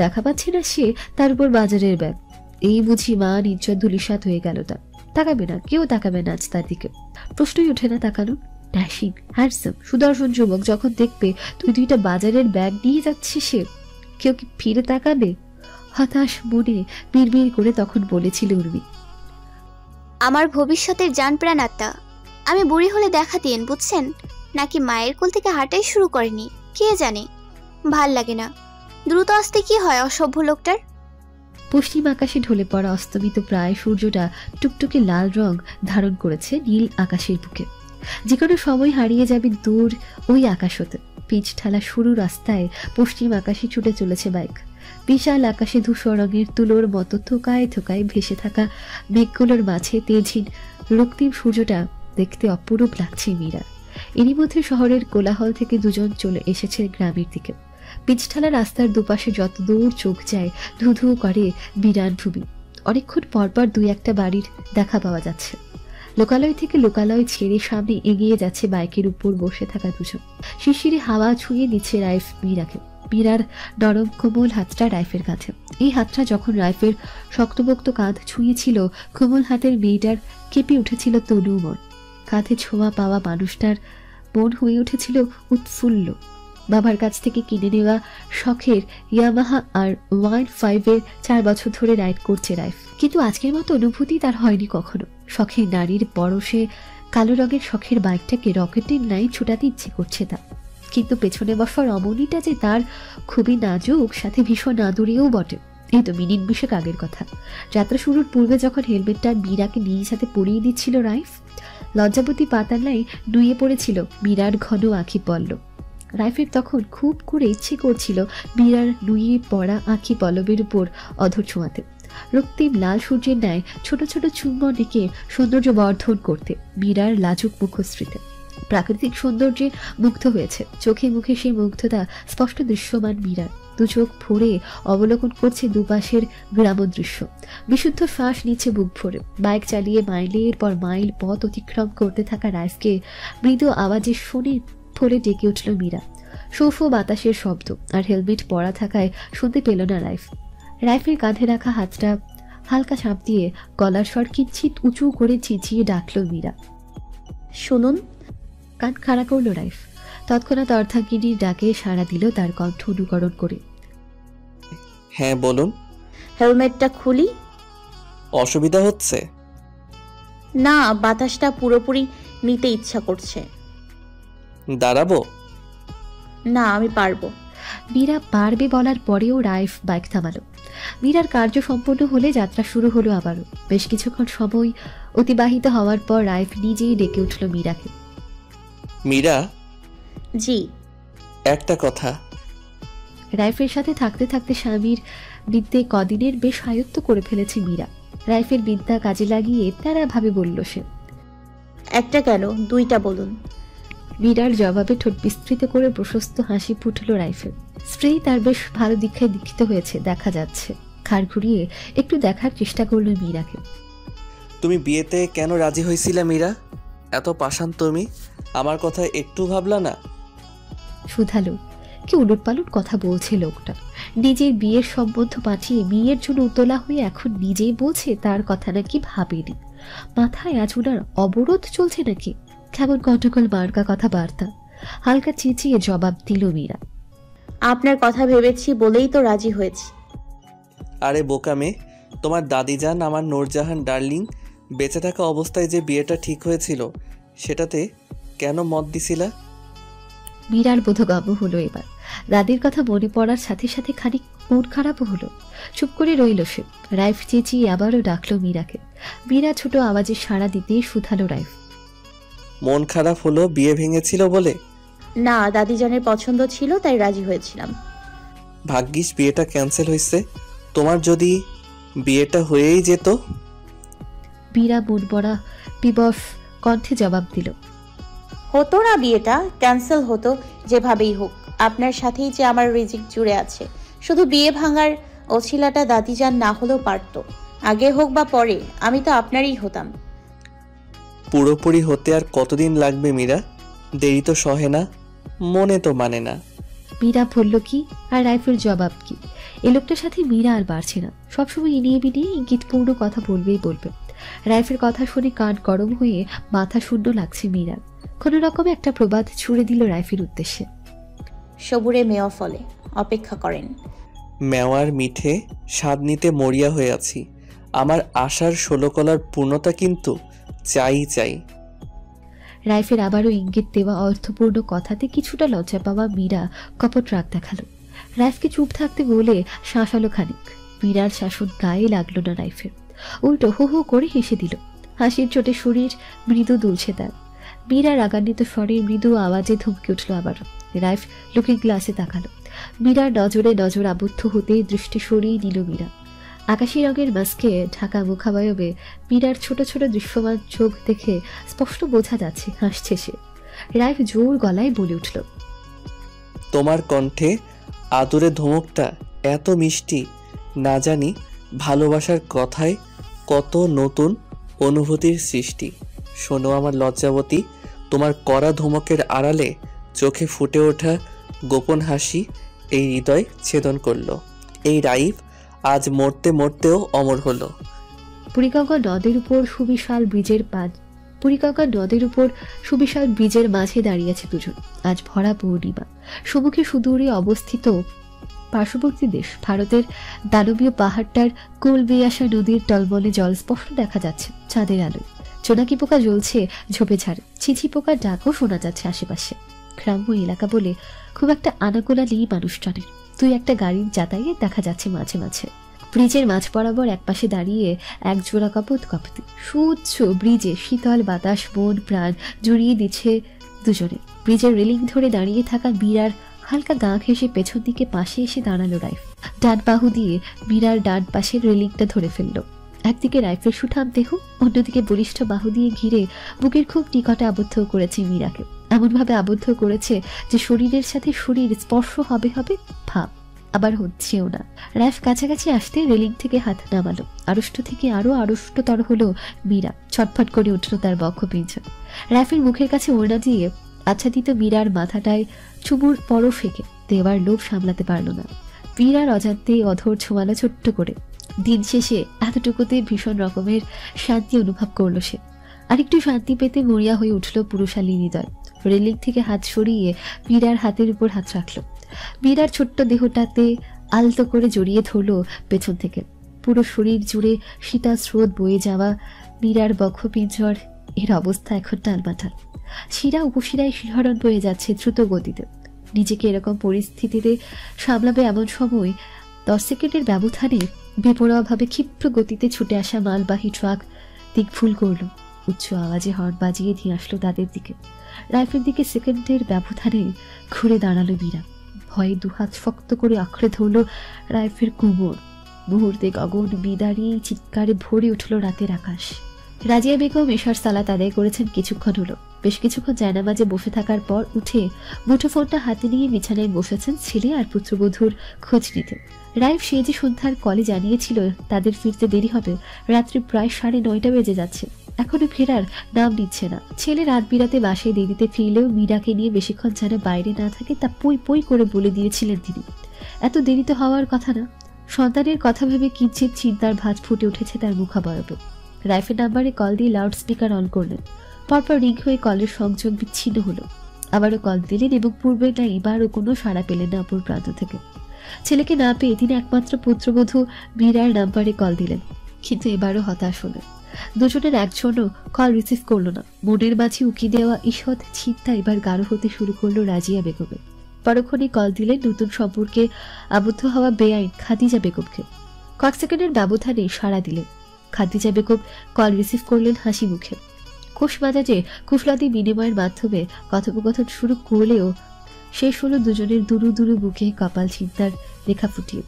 Speaker 2: দেখা পাচ্ছে না সে, তার উপর বাজারের ব্যাগ। এই বুঝি মা ইজ্জত ধুলিসাৎ হয়ে গেল তার। তাকাবে না, কেউ তাকাবে না আজ তার দিকে। প্রশ্নই ওঠে না তাকানো। ড্যাশিং হ্যান্ডসাম সুদর্শন যুবক যখন দেখবে দুইটা বাজারের ব্যাগ নিয়ে যাচ্ছে সে, কেউ কি ফিরে তাকাবে? হতাশ মনে বিড়বিড় করে তখন বলেছিল উর্মি,
Speaker 5: আমার ভবিষ্যতের জান প্রাণ আত্মা, আমি বুড়ি হলে দেখা দিন বুঝছেন, নাকি মায়ের কোল থেকে হাঁটাই শুরু করেনি কে জানে। ভাল লাগে না, দ্রুত আসতে কি হয় অসভ্য লোকটার।
Speaker 2: পশ্চিম আকাশে ঢলে পড়া অস্তমিত প্রায় সূর্যটা টুকটুকে লাল রং ধারণ করেছে নীল আকাশের বুকে। যে কোনো সময় হারিয়ে যাবে দূর ওই আকাশ হতে। পিচ ঠালা সরু রাস্তায় পশ্চিম আকাশে ছুটে চলেছে বাইক। বিশাল আকাশে ধূসর রঙের তুলোর মতো থোকায় থোকায় ভেসে থাকা মেঘগুলোর মাঝে তেজহীন রক্তিম সূর্যটা দেখতে অপরূপ লাগছে মীরা। এরই মধ্যে শহরের কোলাহল থেকে দুজন চলে এসেছে গ্রামের দিকে। পিচঢালা রাস্তার দুপাশে যত দূর চোখ যায় ধু ধু করে বিরান ভূমি। অনেকক্ষণ পরপর দুই একটা বাড়ির দেখা পাওয়া যাচ্ছে। লোকালয় থেকে লোকালয় ছেড়ে সামনে এগিয়ে যাচ্ছে বাইকের উপর বসে থাকা দুজন। শিশিরে হাওয়া ছুঁয়ে নিচ্ছে রাইফ মীরাকে। মীরার নরম কোমল হাতটা রাইফের কাছে। এই হাতটা যখন রাইফের শক্তপোক্ত কাঁধ ছুঁয়েছিল, কোমল হাতের মেয়েটার কেঁপে উঠেছিল তনু মন। কাঁধে ছোঁয়া পাওয়া মানুষটার মন হয়ে উঠেছিল উৎফুল্ল। বাবার কাছ থেকে কিনে নেওয়া শখের ইয়ামাহা আর 1.5-এর 4 বছর ধরে রাইড করছে রাইফ। কিন্তু আজকের মতো অনুভূতি তার হয়নি কখনো। শখের নারীর পরশে কালো রঙের শখের বাইকটাকে রকেটের লাইন ছুটাতে ইচ্ছে করছে তার। কিন্তু পেছনে বসা রমণীটা যে তার খুবই নাজুক, সাথে ভীষণ আদুরেও বটে। এই তো মিনিট 20 আগের কথা। যাত্রা শুরুর পূর্বে যখন হেলমেটটা মীরাকে নিজ হাতে পরিয়ে দিচ্ছিল রাইফ, লজ্জাবতী পাতালায় নুয়ে পড়েছিল মীরার ঘন আঁখি পল্লব। রাইফের তখন খুব করে ইচ্ছে করছিল মীরার নুয়ে পড়া আঁখি পল্লবের উপর অধর ছোঁয়াতে, রক্তিম লাল সূর্যের ন্যায় ছোট ছোট চুম্বন এঁকে সৌন্দর্য বর্ধন করতে মীরার লাজুক মুখশ্রীতে। প্রাকৃতিক সৌন্দর্যে মুগ্ধ হয়েছে, চোখে মুখে সেই মুগ্ধতা স্পষ্ট দৃশ্যমান মীরার। দু চোখ ভরে অবলোকন করছে দুপাশের গ্রাম্য দৃশ্য। বিশুদ্ধ শ্বাস নিচ্ছে বুক ভরে। বাইক চালিয়ে মাইলের পর মাইল পথ অতিক্রম করতে থাকা রাইফকে মৃদু আওয়াজে শুনে ফলে ডেকে উঠল মীরা। সৌফো বাতাসের শব্দ আর হেলমেট পরা থাকায় শুনতে পেল না রাইফ। রাইফের কাঁধে রাখা হাতটা হালকা চাপ দিয়ে গলার স্বর কিঞ্চিত উঁচু করে চেঁচিয়ে ডাকল মীরা।
Speaker 4: শুনুন।
Speaker 2: কান খাড়া করল রাইফ। তৎক্ষণাৎ অর্ধাঙ্গিনীর ডাকে সাড়া দিল তার কণ্ঠ অনুকরণ করে।
Speaker 3: হ্যাঁ বলুন।
Speaker 4: হেলমেটটা খুলি?
Speaker 3: অসুবিধা হচ্ছে?
Speaker 4: না, বাতাসটা পুরোপুরি নিতে ইচ্ছা করছে।
Speaker 3: দাঁড়াবো?
Speaker 4: না, আমি পারবো।
Speaker 2: মীরা পারবে বলার পরেও রাইফ বাইক থামালো। মীরার কার্য সম্পন্ন হলে যাত্রা শুরু হলো আবারও। বেশ কিছুক্ষণ সময় অতিবাহিত হওয়ার পর রাইফ নিজেই ডেকে উঠল মীরাকে।
Speaker 3: মীরা।
Speaker 4: জি।
Speaker 3: একটা কথা।
Speaker 2: রাইফের সাথে থাকতে থাকতে স্বামীর বিদ্যে কদিনের বেশ আয়ত্ত করে ফেলেছে মীরা। রাইফের বিদ্যা কাজে লাগিয়ে তারা ভাবে বলল সে।
Speaker 4: একটা কেন, 2টা বলুন।
Speaker 2: মীরার জবাবে ঠোঁট বিস্তৃত করে প্রশস্ত হাসি ফুটল রাইফেল। স্ত্রী তার বেশ ভালো দীক্ষায় দীক্ষিত হয়েছে দেখা যাচ্ছে। ঘাড় ঘুরিয়ে একটু দেখার চেষ্টা করল মীরাকে।
Speaker 3: তুমি বিয়েতে কেন রাজি হয়েছিলে মীরা? এত পাষাণ তুমি, আমার কথা একটু ভাবলা না?
Speaker 2: শুধালো। কি উলটপালট কথা বলছে লোকটা। নিজের বিয়ের সম্বন্ধ পাঠিয়ে বিয়ের জন্য উতলা হয়ে এখন নিজেই বলছে তার কথা নাকি ভাবেনি। মাথায় আজ ওনার অবরোধ চলছে নাকি? কেমন কটকল মার্কা কথাবার্তা। হালকা চেঁচিয়ে জবাব দিল মীরা।
Speaker 4: আপনার কথা ভেবেছি বলেই তো রাজি হয়েছি।
Speaker 3: আরে বোকা মেয়ে, তোমার দাদিজান আমার নূরজাহান ডার্লিং বেঁচে থাকা অবস্থায় যে বিয়েটা ঠিক হয়েছিল সেটাতে কেন মত দিছিলা?
Speaker 2: মীরার বোধগম্য হলো এবার। দাদির কথা মনে পড়ার সাথে সাথে খানিক মন খারাপও হলো। চুপ করে রইল সে। রাইফ চেঁচিয়ে আবারও ডাকলো মীরাকে। মীরা ছোট আওয়াজে সাড়া দিতে শুধালো রাইফ।
Speaker 3: মন খারাপ হলো বিয়ে ভেঙেছিল বলে?
Speaker 4: না, দাদিজানের পছন্দ ছিল তাই রাজি হয়েছিলাম।
Speaker 3: ভাগ্যিস বিয়েটা ক্যান্সেল হয়েছে। তোমার যদি বিয়েটা হয়েই যেত?
Speaker 2: মীরা মন পড়া বিবশ কণ্ঠে জবাব দিল।
Speaker 4: হতো না, বিয়েটা ক্যান্সেল হতো যেভাবেই হোক। আপনার সাথেই যে আমার রিজিক জুড়ে আছে। শুধু বিয়ে ভাঙার অছিলাটা দাদিজান না হলেও পারতো। আগে হোক বা পরে, আমি তো আপনারই হতাম।
Speaker 3: পুরোপুরি হতে আর কতদিন লাগবে মীরা? দেরি তো সহে না, মনে তো মানে না।
Speaker 2: মীরা বলল কি আর রাইফের জবাব কি? এ লোকটার সাথে মীরা আর পারছে না। সবসময় ইনিয়ে বিনিয়ে ইঙ্গিতপূর্ণ কথা বলবেই বলবে। রাইফের কথা শুনে কান গরম হয়ে মাথা শূন্য লাগছে মীরার। কোনো রকমে একটা প্রবাদ ছুড়ে দিল রাইফের উদ্দেশ্যে।
Speaker 4: সবুরে মেওয়া ফলে, অপেক্ষা করেন।
Speaker 3: মেওয়ার মিঠে স্বাদ নিতে মরিয়া হয়ে আছি। আমার আশার 16 কলার পূর্ণতা কিন্তু চাই চাই।
Speaker 2: রাইফের আবারও ইঙ্গিত দেওয়া অর্থপূর্ণ কথাতে কিছুটা লজ্জা পাওয়া মীরা কপট রাগ দেখালো। রাইফকে চুপ থাকতে বলে শাঁসালো খানিক। মীরার শাসন গায়ে লাগলো না রাইফের। উল্টো হু হু করে হেসে দিল। হাসির চোটে শরীর মৃদু দুলছে তার। মীরা রাগান্বিত স্বরে মৃদু আওয়াজে ধমকে উঠল আবার। রাইফ লুকিং গ্লাসে তাকালো। মীরার নজরে নজর আবদ্ধ হতেই দৃষ্টি সরিয়ে নিল মীরা। আকাশি রঙের মাস্কে ঢাকা মুখাবয়বে মীরার ছোট ছোট দৃশ্যমান চোখ দেখে স্পষ্ট বোঝা যাচ্ছে হাসছে সে। রাইফ জোর গলায় বলে উঠল,
Speaker 3: তোমার কণ্ঠে আদরে ধমকটা এত মিষ্টি, না জানি ভালোবাসার কথায় কত নতুন অনুভূতির সৃষ্টি। শোনো আমার লজ্জাবতী, তোমার কড়া ধমকের আড়ালে চোখে ফুটে ওঠা গোপন হাসি এই হৃদয় ছেদন করলো। এই রাইফ আজ মরতে মরতেও অমর হলো।
Speaker 2: বুড়িগঙ্গা নদের উপর সুবিশাল ব্রিজের মাঝে দাঁড়িয়েছে দুজন। আজ ভরা পূর্ণিমা। সম্মুখে সুদূরে অবস্থিত পার্শ্ববর্তী দেশ ভারতের দানবীয় পাহাড়টার কোল বেয়ে আসা নদীর টলমলে জল স্পষ্ট দেখা যাচ্ছে চাঁদের আলোয়। জোনাকি পোকা জ্বলছে ঝোপে ঝাড়ে, ছিছি পোকার ডাকও শোনা যাচ্ছে আশেপাশে। গ্রাম্য এলাকা বলে খুব একটা আনাগোনা নেই মানুষজনের। দুই একটা গাড়ির যাতায়াত দেখা যাচ্ছে মাঝে মাঝে। ব্রিজের মাঝ বরাবর একপাশে দাঁড়িয়ে এক জোড়া কপতি সুউচ্চ ব্রিজে শীতল বাতাস মন প্রাণ জুড়িয়ে দিচ্ছে দুজনে। ব্রিজের রেলিং ধরে দাঁড়িয়ে থাকা মীরার হালকা গা ঘেঁষে পেছন দিকে পাশে এসে দাঁড়ালো রাইফ। ডান বাহু দিয়ে মীরার ডান পাশের রেলিংটা ধরে ফেলল। একদিকে রাইফেল সুঠাম দেহ, অন্যদিকে বলিষ্ঠ বাহু দিয়ে ঘিরে বুকের খুব নিকটে আবদ্ধ করেছে মীরাকে। এমনভাবে আবদ্ধ করেছে যে শরীরের সাথে শরীর স্পর্শ হবে ভাব, আবার হচ্ছেও না। রাইফ কাছাকাছি আসতে রেলিং থেকে হাত নামালো। আড়ষ্ট থেকে আরো আড়ষ্টতর হলো মীরা। ছটফট করে উঠল তার বক্ষপিঞ্জর। রাইফের মুখের কাছে ওড়না দিয়ে আচ্ছাদিত মীরার মাথাটায় চুমুর পরও ফেঁকে দেওয়ার লোভ সামলাতে পারল না। মীরার অজান্তে অধর ছোঁয়ালো ছোট্ট করে। দিন শেষে এতটুকুতে ভীষণ রকমের শান্তি অনুভব করল সে। আরেকটু শান্তি পেতে মরিয়া হয়ে উঠল পুরুষালী হৃদয়। রেলিং থেকে হাত সরিয়ে মীরার হাতের উপর হাত রাখল। মীরার ছোট্ট দেহটাতে আলতো করে জড়িয়ে ধরল পেছন থেকে। পুরো শরীর জুড়ে শীতল স্রোত বয়ে যাওয়া মীরার বক্ষপিঞ্জর এর অবস্থা এখন টালমাটাল। শিরা উপশিরায় শিহরণ বয়ে যাচ্ছে দ্রুত গতিতে। নিজেকে এরকম পরিস্থিতিতে সামলাবে এমন সময় 10 সেকেন্ডের ব্যবধানে বেপরোয়াভাবে ক্ষিপ্র গতিতে ছুটে আসা মালবাহী ট্রাক দিকভুল করল। উচ্চ আওয়াজে হর্ন বাজিয়ে দিয়ে আসলো তাদের দিকে। রাইফের দিকে সেকেন্ডের ব্যবধানে ঘুরে দাঁড়ালো মীরা। ভয়ে দুহাত শক্ত করে আঁকড়ে ধরল রাইফের কোমর। মুহূর্তে গগন বিদারী চিৎকারে ভরে উঠল রাতের আকাশ। রাজিয়া বেগম এশার সালাত আদায় করেছেন কিছুক্ষণ হলো। বেশ কিছুক্ষণ জায়নামাজে বসে থাকার পর উঠে মুঠোফোনটা হাতে নিয়ে বিছানায় বসেছেন ছেলে আর পুত্রবধূর খোঁজ নিতে। রাইফ সে যে সন্ধ্যার কলে জানিয়েছিল তাদের ফিরতে দেরি হবে, রাত্রি প্রায় 9:30 বেজে যাচ্ছে, এখনো ফেরার নাম নিচ্ছে না। ছেলে রাত বিরাতে বাসায় দেরিতে ফিরলেও মীরাকে নিয়ে বেশিক্ষণ যেন বাইরে না থাকে তা পই পই করে বলে দিয়েছিলেন তিনি। এত দেরিতে হওয়ার কথা না। সন্তানের কথা ভেবে কিঞ্চিত চিন্তার ভাঁজ ফুটে উঠেছে তার মুখাবয়বে। রাইফের নাম্বারে কল দিয়ে লাউড স্পিকার অন করলেন। পরপর রিং হয়ে কলের সংযোগ বিচ্ছিন্ন হলো। আবারও কল দিলেন এবং পূর্বে না এবারও কোনো সাড়া পেলেন না অপর প্রান্ত থেকে। ছেলেকে না পেয়ে তিনি একমাত্র পুত্রবধূ মীরার নাম্বারে কল দিলেন, কিন্তু এবারও হতাশ হলেন। দুজনের একজনও কল রিসিভ করলো না। মনের মাঝে উকি দেওয়া ঈষৎ চিন্তা এবার গাঢ় হতে শুরু করলো রাজিয়া বেগমের। পরক্ষণে কল দিলেন নতুন সম্পর্কে আবদ্ধ হওয়া বেআইন খাদিজা বেগমকে। কয়েক সেকেন্ডের ব্যবধানে সাড়া দিলেন। খাদিজা বেগম কল রিসিভ করলেন হাসি মুখে। খোশ মেজাজে কুশলাদি বিনিময়ের মাধ্যমে কথোপকথন শুরু করলেও শেষ হলো দুজনের দুরু দুরু বুকে কপাল চিন্তার রেখা ফুটিয়ে।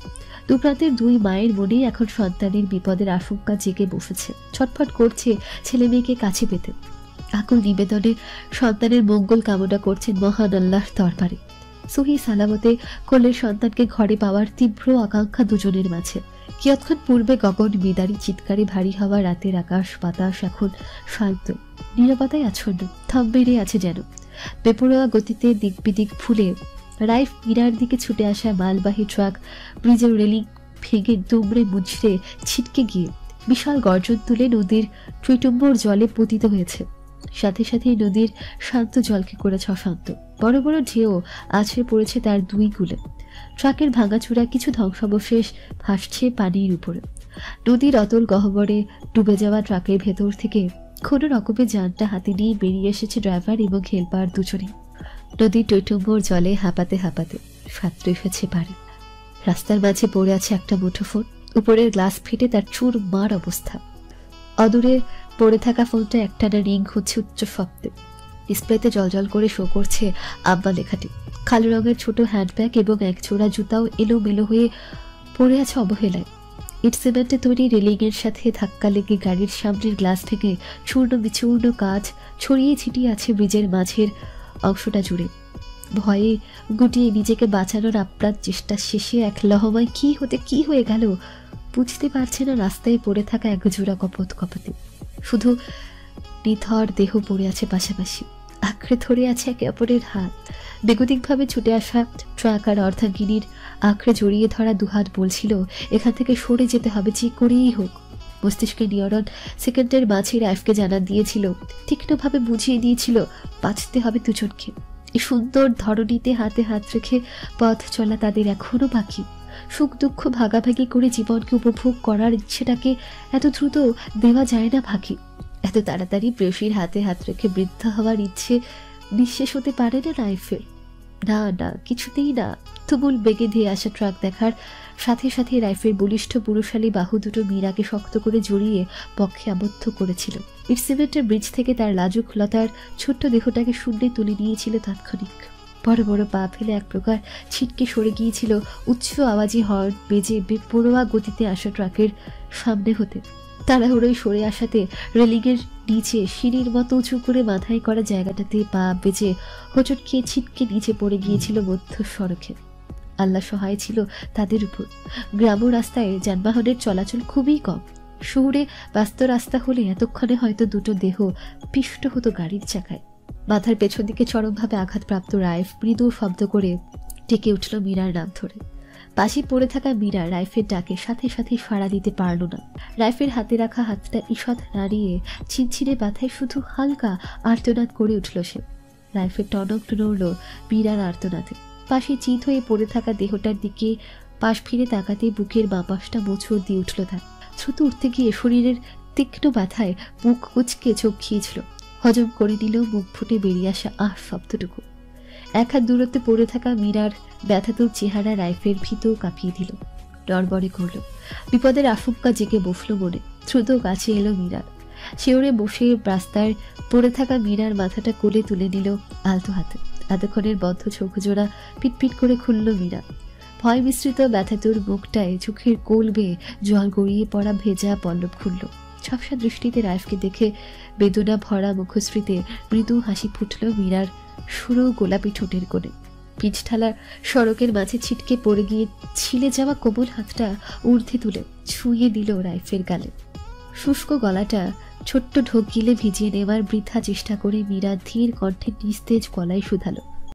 Speaker 2: দুপ্রান্তের দুই মায়ের মনে এখন সন্তানের বিপদের আশঙ্কা জেগে বসেছে। ছটফট করছে ছেলে মেয়েকে কাছে পেতে। আকুল নিবেদনে সন্তানের মঙ্গল কামনা করছেন মহান আল্লাহর দরবারে। সহি সালামতে কোলের সন্তানকে ঘরে পাওয়ার তীব্র আকাঙ্ক্ষা দুজনের মাঝে। কিয়ৎক্ষণ পূর্বে গগন বিদারী চিৎকারে ভারী হওয়া রাতের আকাশ বাতাস এখন শান্ত, নীরবতায় আচ্ছন্ন, থম বেড়ে আছে যেন। বেপরোয়া গতিতে দিক বিদিক ফুলে রাইফ মীরার দিকে ছুটে আসা মালবাহী ট্রাক ব্রিজের রেলিং ভেঙে দুমড়ে মুচড়ে ছিটকে গিয়ে বিশাল গর্জন তুলে নদীর টুইটুম্বর জলে পতিত হয়েছে। সাথে সাথে নদীর শান্ত জলকে করেছে অশান্ত। বড় বড় ঢেউ আছড়ে পড়েছে তার দুই কূলে। ট্রাকের ভাঙাচুরা কিছু ধ্বংসাবশেষ ভাসছে পানির উপরে। নদীর অতল গহ্বরে ডুবে যাওয়া ট্রাকের ভেতর থেকে কোনো রকমের যানটা হাতে নিয়ে বেরিয়ে এসেছে ড্রাইভার এবং হেলপার দুজনেই। নদীর টৈটম্বর জলে হাঁপাতে হাঁপাতে সাঁতরে এসেছে বাড়ি। রাস্তার মাঝে পড়ে আছে একটা মুঠোফোন। উপরের গ্লাস ফেটে তার চুর মার অবস্থা। অদূরে পড়ে থাকা ফোনটা একটানা রিং হচ্ছে উচ্চ শব্দে। ডিসপ্লেতে জলজল করে শো করছে আব্বা লেখাটি। কালো রঙের ছোট হ্যান্ডব্যাগ এবং এক জোড়া জুতাও এলোমেলো হয়ে পড়ে আছে অবহেলায়। ইট সিমেন্টে তৈরি রেলিংয়ের সাথে ধাক্কা লেগে গাড়ির সামনের গ্লাস থেকে চূর্ণ বিচূর্ণ কাঁচ ছড়িয়ে ছিটিয়ে আছে ব্রিজের মাঝের অংশটা জুড়ে। ভয়ে গুটিয়ে নিজেকে বাঁচানোর আপ্রাণ চেষ্টা শেষে এক লহমায় কি হয়ে গেল বুঝতে পারছে না। রাস্তায় পড়ে থাকা এক জোড়া কপোতে শুধু নিথর দেহ পড়ে আছে পাশাপাশি, আঁকড়ে ধরে আছে একে অপরের হাত। বেগতিকভাবে ছুটে আসা ট্রাক আর অর্ধাঙ্গিনীর আঁকড়ে জড়িয়ে ধরা দুহাত বলছিল এখান থেকে সরে যেতে হবে, যে করেই হোক। মস্তিষ্কে নিয়রণ সেকেন্ডের মাঝে রাইফকে জানান দিয়েছিল, তীক্ষ্ণভাবে বুঝিয়ে দিয়েছিল বাঁচতে হবে দুজনকে। এই সুন্দর ধরণীতে হাতে হাত রেখে পথ চলা তাদের এখনো বাকি। সুখ দুঃখ ভাগাভাগি করে জীবনকে উপভোগ করার ইচ্ছেটাকে এত দ্রুত দেওয়া যায় না ভাগি। এত তাড়াতাড়ি প্রেয়সীর হাতে হাত রেখে বৃদ্ধ হওয়ার ইচ্ছে নিঃশেষ হতে পারে না রাইফেল। না, কিছুতেই না। তুমুল বেগে ধেয়ে আসা ট্রাক দেখার সাথে সাথে রাইফেল বলিষ্ঠ পুরুষালী বাহু দুটো মীরাকে শক্ত করে জড়িয়ে পক্ষে আবদ্ধ করেছিল। ইট সিমেন্টের ব্রিজ থেকে তার লাজুক লতার ছোট্ট দেহটাকে শূন্যে তুলে নিয়েছিল তাৎক্ষণিক। বড় বড় পা ফেলে এক প্রকার ছিটকে সরে গিয়েছিল উচ্চ আওয়াজে হর্ন বেজে বেপরোয়া গতিতে আসা ট্রাকের সামনে হতে। তাড়াহুড়োয় সরে আসাতে রেলিংয়ের নিচে সিঁড়ির মতো উঁচু করে মাথায় করা জায়গাটাতে পা বেজে হোঁচট খেয়ে ছিটকে নিচে পড়ে গিয়েছিল মধ্য সড়কে। আল্লাহ সহায় ছিল তাদের উপর। গ্রাম রাস্তায় যানবাহনের চলাচল খুবই কম। শহরে ব্যস্ত রাস্তা হলে এতক্ষণে হয়তো দুটো দেহ পিষ্ট হতো গাড়ির চাকায়। মাথার পেছন দিকে চরমভাবে আঘাতপ্রাপ্ত রাইফ মৃদু শব্দ করে ডেকে উঠল মীরার নাম ধরে। পাশে পড়ে থাকা মীরা রাইফের ডাকে সাথে সাথে সাড়া দিতে পারল না। রাইফের হাতে রাখা হাতটা ঈষৎ নাড়িয়ে ছিনছিনে ব্যথায় শুধু হালকা আর্তনাদ করে উঠল সে। রাইফের টনক নড়ল মীরার আর্তনাদে। পাশে চিত হয়ে পড়ে থাকা দেহটার দিকে পাশ ফিরে তাকাতে বুকের বাঁ পাশটা মোচড় দিয়ে উঠল তার। দ্রুত উঠতে গিয়ে শরীরের তীক্ষ্ণ ব্যথায় মুখ কুচকে চোখ খিয়েছিল। হজম করে নিল মুখ ফুটে বেরিয়ে আসা শব্দটুকু। এক হাত দূরত্বে পড়ে থাকা মীরার ব্যথাতুর চেহারা রাইফের ভীত কাঁপিয়ে দিল, ডরবরে করল। বিপদের আশঙ্কা জেগে বসল মনে। দ্রুত কাছে এলো মীরার। শিওরে বসে রাস্তায় পড়ে থাকা মীরার মাথাটা কোলে তুলে নিল আলতো হাতে। এতক্ষণের বদ্ধ চোখ জোড়া পিটপিট করে খুলল মীরা। ভয় মিশ্রিত ব্যথাতুর মুখটায় চোখের কোল বেয়ে জল গড়িয়ে পড়া ভেজা পল্লব খুলল। ঝাপসা দৃষ্টিতে রাইফকে দেখে বেদনা ভরা মুখশ্রীতে মৃদু হাসি ফুটল মীরার সুরো গোলাপি ঠোঁটের কোণে। পিচ ঢালা সড়কের মাঝে ছিটকে পড়ে গিয়ে ছিলে যাওয়া কোমল হাতটা ঊর্ধ্বে তুলে ছুঁয়ে দিল রাইফের গালে। শুষ্ক গলাটা ছোট্ট ঢোক গিলে ভিজিয়ে নেওয়ার বৃথা চেষ্টা করে মীরা ধীর কণ্ঠে নিস্তেজ গলায় শুধালো,